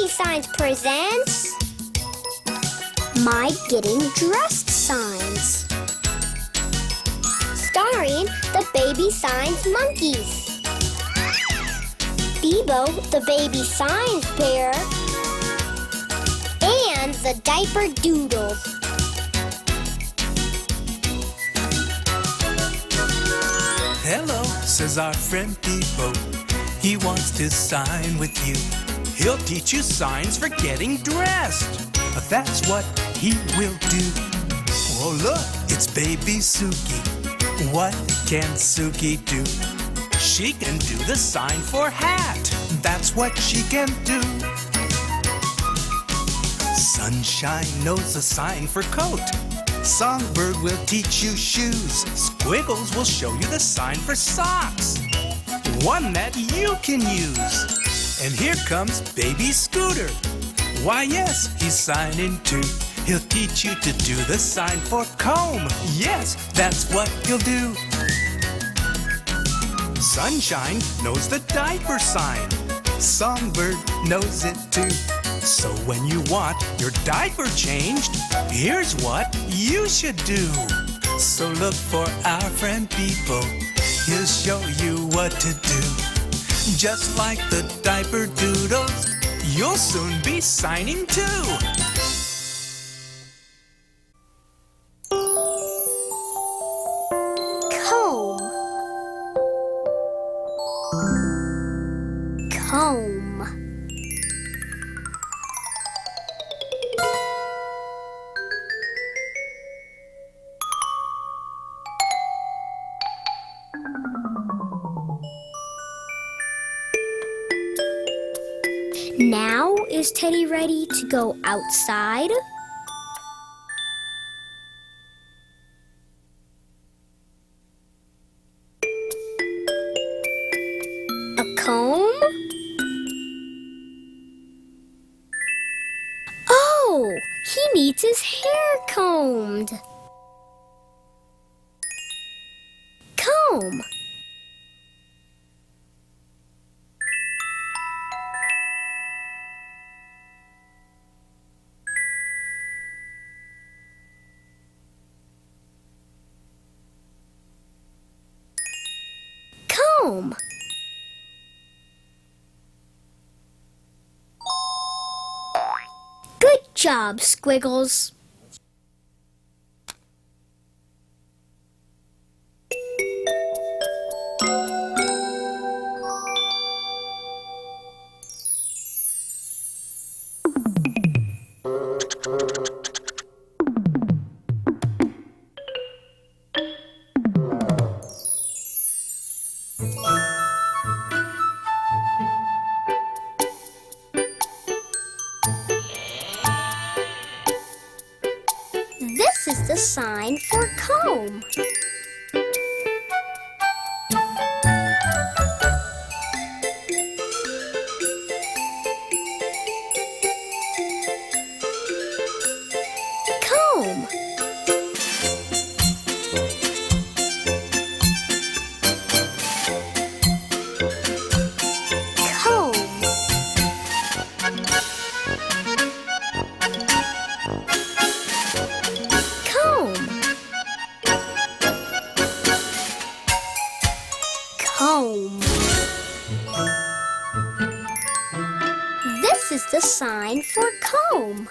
Baby Signs presents My Getting Dressed Signs, starring the Baby Signs monkeys, Bebo the Baby Signs bear, and the Diaper Doodles. Hello, says our friend Bebo. He wants to sign with you. He'll teach you signs for getting dressed. That's what he will do. Oh, look, it's baby Suki. What can Suki do? She can do the sign for hat. That's what she can do. Sunshine knows the sign for coat. Songbird will teach you shoes. Squiggles will show you the sign for socks, one that you can use. And here comes baby Scooter. Why, yes, he's signing too. He'll teach you to do the sign for comb. Yes, that's what he'll do. Sunshine knows the diaper sign. Songbird knows it too. So when you want your diaper changed, here's what you should do. So look for our friend Bebo. He'll show you what to do. Just like the Diaper Doodles, you'll soon be signing too. Comb. Comb. Now, is Teddy ready to go outside? A comb? Oh, he needs his hair combed. Comb. Comb. Good job, Squiggles. This is the sign for comb. Comb. Comb. Comb. This is the sign for comb.